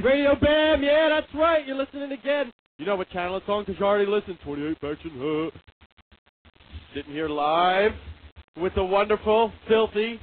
Radio Bam, yeah, that's right. You're listening again. You know what channel it's on because you already listened. 28 Faction. Sitting here live with the wonderful, filthy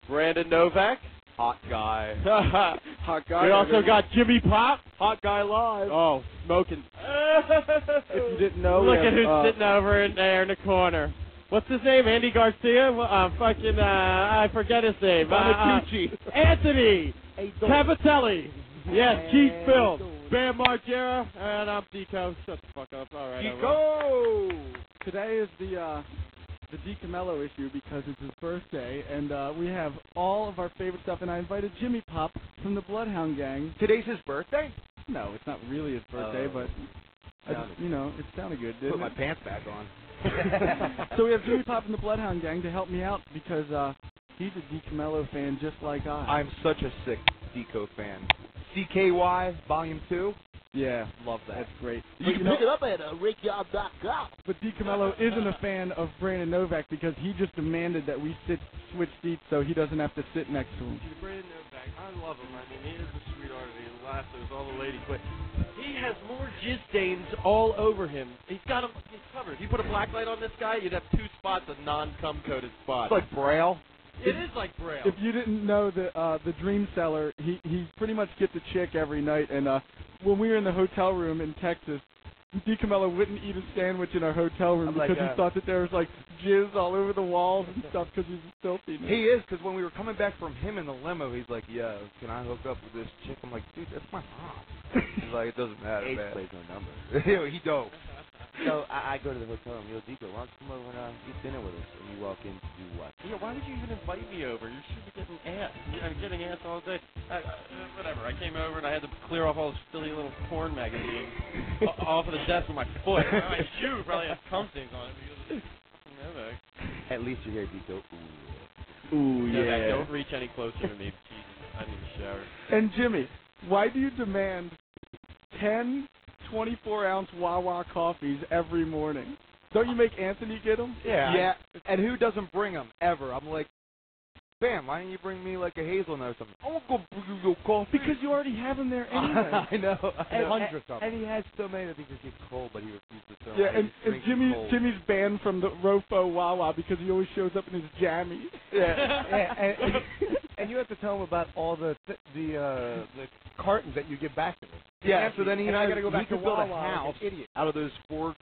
Brandon Novak. Hot guy. Hot guy. We also got Jimmy Pop. Hot guy live. Oh, smoking. If you didn't know, look at who's sitting over in there in the corner. What's his name? Andy Garcia? I forget his name. Anthony Cavatelli. Yes, Keith Phil. Bam Margera. And I'm Deco. Shut the fuck up. All right. Deco! Today is the DiCamillo issue because it's his birthday, and we have all of our favorite stuff, and I invited Jimmy Pop from the Bloodhound Gang. Today's his birthday? No, it's not really his birthday, but, it sounded good, didn't it? Put my pants back on. So we have Jimmy Pop from the Bloodhound Gang to help me out because he's a DiCamillo fan just like I. I'm such a sick Deco fan. CKY Volume 2? Yeah. Love that. That's great. You can pick it up at rickyard.com. But DiCamillo isn't a fan of Brandon Novak because he just demanded that we switch seats so he doesn't have to sit next to him. Brandon Novak, I love him. I mean, he is a sweetheart and he laughs with all the ladies, but he has more jizz stains all over him. He's got him covered. If you put a black light on this guy, you'd have 2 spots of non-cum coated spots. It's like Braille. It is like Braille. If you didn't know, the Dream Seller, he pretty much gets a chick every night, and when we were in the hotel room in Texas, DiCamillo wouldn't eat a sandwich in our hotel room because he thought that there was like jizz all over the walls and stuff because he's filthy. Man. He is, because when we were coming back from him in the limo, he's like, "Yo, can I hook up with this chick?" I'm like, "Dude, that's my mom." He's like, "It doesn't matter, man." Plays no number. Yo, he dope. So I go to the hotel room. Yo, Deco, why don't you come over and eat dinner with us? And you walk in to do what? Yeah, why did you even invite me over? You should be getting ass. I'm getting ass all day. Whatever. I came over and I had to clear off all those silly little porn magazines off of the desk with my foot. My shoe probably has cum stains on it because of Novak. At least you're here, Deco. Ooh, yeah. Novak, don't reach any closer to me. Jesus, I need a shower. And Jimmy, why do you demand 10 24-ounce Wawa coffees every morning? Don't you make Anthony get them? Yeah. And who doesn't bring them ever? I'm like, Bam, why don't you bring me like a hazelnut or something? I'm going to go bring you your coffee. Because you already have them there anyway. I know. Hundreds of them. And he has so many that he just gets cold, but he refuses to throw them. Yeah, and Jimmy's banned from the Rofo Wawa because he always shows up in his jammies. Yeah. And you have to tell him about all the cartons that you give back to him. Yeah, so then I got to go back to build a Wawa house like an idiot. out of those 4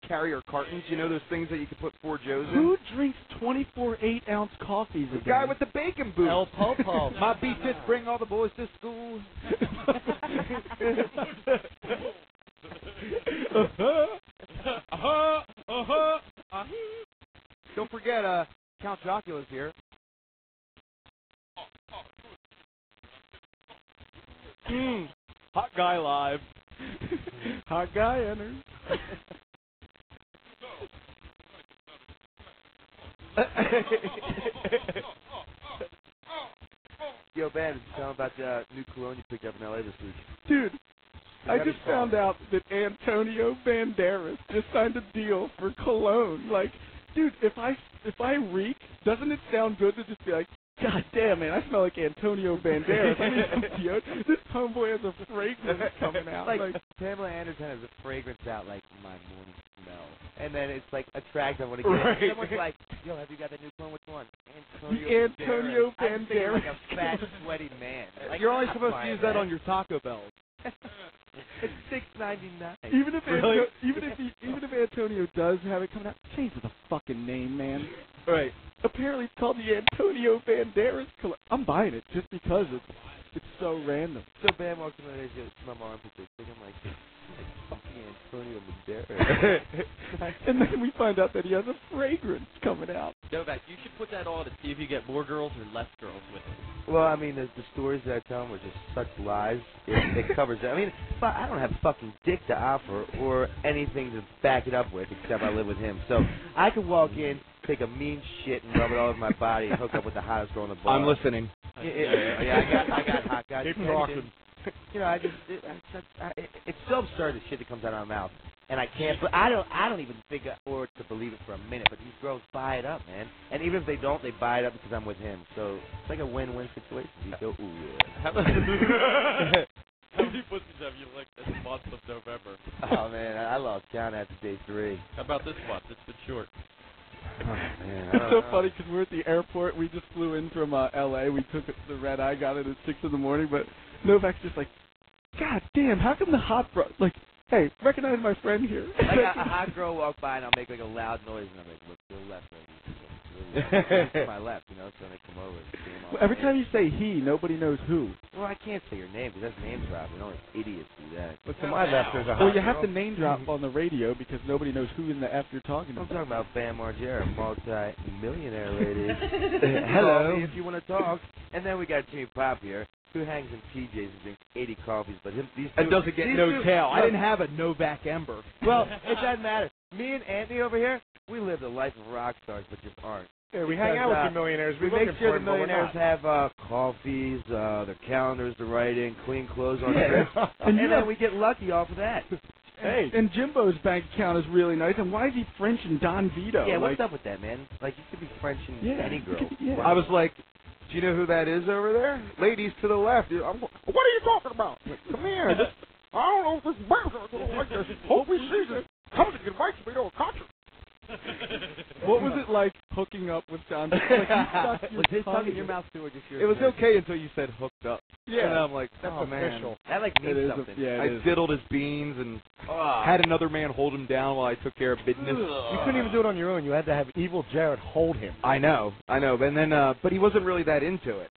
carrier cartons. You know those things that you can put 4 Joes in? Who drinks 24 8-ounce coffees a day? The guy with the bacon boots. El Popo. My beat did bring all the boys to school. Don't forget, Count Jocula's here. Hot guy live. Hot guy enters. Yo, Ben, tell him about the new cologne you picked up in LA this week. Dude, I just found out that Antonio Banderas just signed a deal for cologne. Like, dude, if I reek, doesn't it sound good to just be like, God damn, man, I smell like Antonio Banderas. I need some deodorant. This homeboy has a fragrance coming out. Like Pamela Anderson has a fragrance out like my morning smell. And then it's like attractive when it gets someone's like, yo, have you got that new clone? Which one? Antonio Banderas. I'm thinking like a fat, sweaty man. Like, you're only supposed to use that on your Taco Bell. It's $6.99. Even if Antonio does have it coming out, change the fucking name, man. Right. Apparently it's called the Antonio Banderas collection. I'm buying it just because it's so random. So Bam walks in and says, my mom puts it. I'm like fucking Antonio Banderas. And then we find out that he has a fragrance coming out. Novak, you should put that on to see if you get more girls or less girls with it. Well, I mean, the stories that I tell him were just such lies. It covers it. I mean, I don't have fucking dick to offer or anything to back it up with except I live with him. So I could walk in, take a mean shit and rub it all over my body and hook up with the hottest girl in the bar. I'm listening. Yeah, I got hot guys. Keep talking. You know, it's so absurd the shit that comes out of my mouth, and I can't. But I don't even think or to believe it for a minute. But these girls buy it up, man. And even if they don't, they buy it up because I'm with him. So it's like a win-win situation. You go, ooh yeah. How many pussies have you licked in the month of November? Oh, man, I lost count after day 3. How about this month? It's been short. Oh, man, It's so funny because we're at the airport. We just flew in from L.A. We took the red eye, got it at 6 in the morning. But Novak's just like, God damn, how come the hot bro... Like, hey, recognize my friend here. Like a hot girl walk by and I'll make like a loud noise and I'm like, look to the left, baby. To my left, you know, so they come over. Well, every time you say he, nobody knows who. Well, I can't say your name because that's name dropping. Only idiots do that. Look to my left, there's a hot Well, you have girl. to name drop on the radio because nobody knows who in the F you're talking I'm about. talking about Bam Margera, multi-millionaire lady. Hello. If you want to talk. And then we got Jimmy Pop here, who hangs in PJs and drinks 80 coffees, but these two... And doesn't get no tail. I didn't have a Novak Ember. Well, it doesn't matter. Me and Anthony over here, we live the life of rock stars, but just aren't. Yeah, we hang out with the millionaires. We We're make sure the millionaires have coffees, their calendars to write in, clean clothes on trips, and then we get lucky off of that. Hey. And Jimbo's bank account is really nice. And why is he French and Don Vito? Yeah, what's up with that, man? Like, you could be French and any girl. I was like, do you know who that is over there? Ladies to the left. What are you talking about? Come here. I don't know if this is like this. Hope we see it. Come to invite me to a concert. What was it like hooking up with Don? Like was his tongue in your mouth too, or just yours? It was okay until you said hooked up. Yeah. And I'm like, that's official. Man. That like means something. I diddled his beans and had another man hold him down while I took care of business. You couldn't even do it on your own. You had to have Evil Jared hold him. I know. And then, but he wasn't really that into it.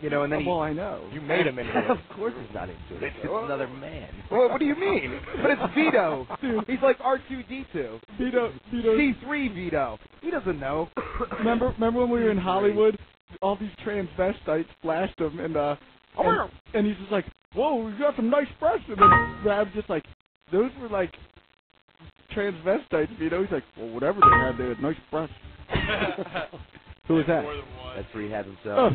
You know, and then well, I know. You made him into it. Of course he's not into it. It's another man. Well, what do you mean? But it's Vito. He's like R2-D2. Vito. C3 Vito. He doesn't know. Remember when we were in Hollywood? All these transvestites flashed him, and he's just like, "Whoa, you got some nice breasts." And then Rab's just like, "Those were like transvestites, Vito." He's like, "Well, whatever they had nice breasts." Who was that? That's where he had himself.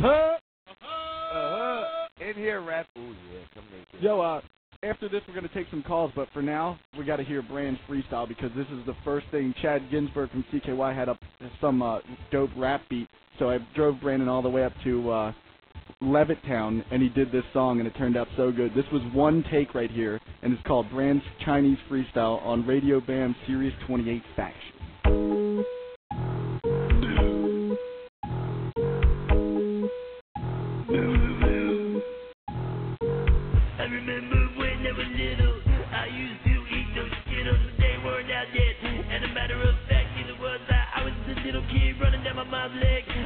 In here, Rap. Ooh, yeah, come naked. Yo, after this, we're going to take some calls, but for now, we got to hear Brand's freestyle because this is the first thing. Chad Ginsberg from CKY had up some dope rap beat, so I drove Brandon all the way up to Levittown, and he did this song, and it turned out so good. This was one take right here, and it's called Brand's Chinese Freestyle on Radio Bam Series 28 Faction.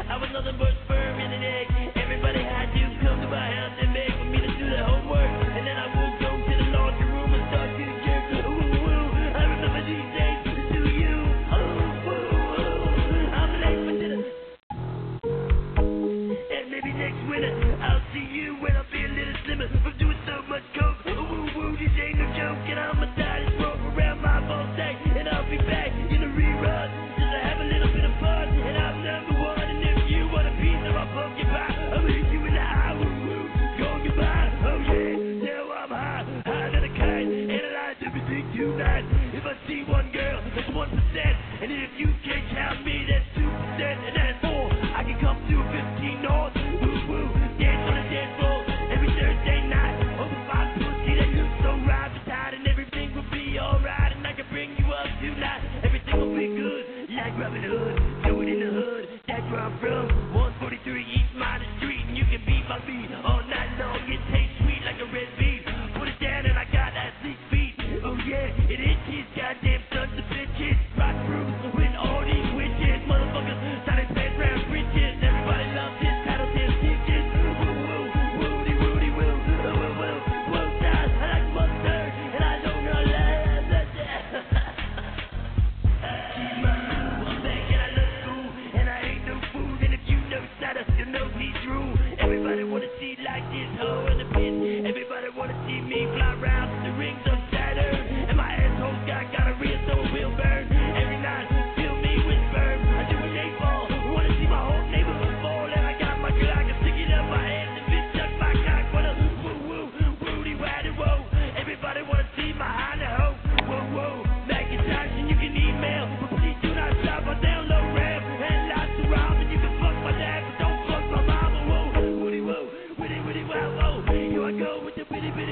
I was nothing but sperm in an egg. Everybody had to come to my house and beg for me to do the homework. And then I would go to the laundry room and start to jerk. Ooh, ooh, I remember these days. Do you? Ooh, ooh, ooh. I'm late for dinner. And maybe next winter I'll see you when I feel a little slimmer from doing so much coke. Ooh, ooh, ooh, this ain't no joke. And I'ma tie this rope around my ball sack. And I'll be back in the rerun just to have a little bit of fun. And I'm number one. Pumpkin pie, I'ma hit you in the eye, woo woo, go goodbye, oh yeah, now I'm high than a kite, analyze everything tonight. If I see one girl, that's 1%, and if you can't count me, that's 2%, and that's 4. I can come to 15 North, woo woo, dance on the dance floor every Thursday night. Over 5 pussy that looks so right, beside, and everything will be alright, and I can bring you up tonight. Everything will be good, like Robin Hood, do it in the hood, that's where I'm from. 143 East Minor Street, and you can beat my beat all night long. It tastes sweet like a red beef. Put it down and I got that 6 feet. Oh yeah, it is these goddamn sons of bitches. Rock rooms with all these witches. Motherfuckers, started pants round bridges. Everybody loves his paddle tail stitches. Woo woo, woody woody woo. Woo woo, woo stars. I like mustard, and I don't know love. Keep my move, I'm back and I look cool, and I ain't no fool. And if you know Saturn, you know he's true. Everybody wanna see like this hoe in the pit. Everybody wanna see me fly round the rings of Saturn. And my asshole got a real so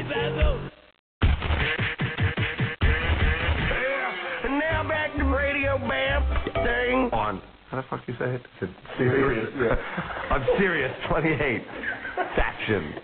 Basil. Yeah, and now back to Radio Bam thing. On. How the fuck you say it? Serious. Yeah. On Sirius 28. Faction.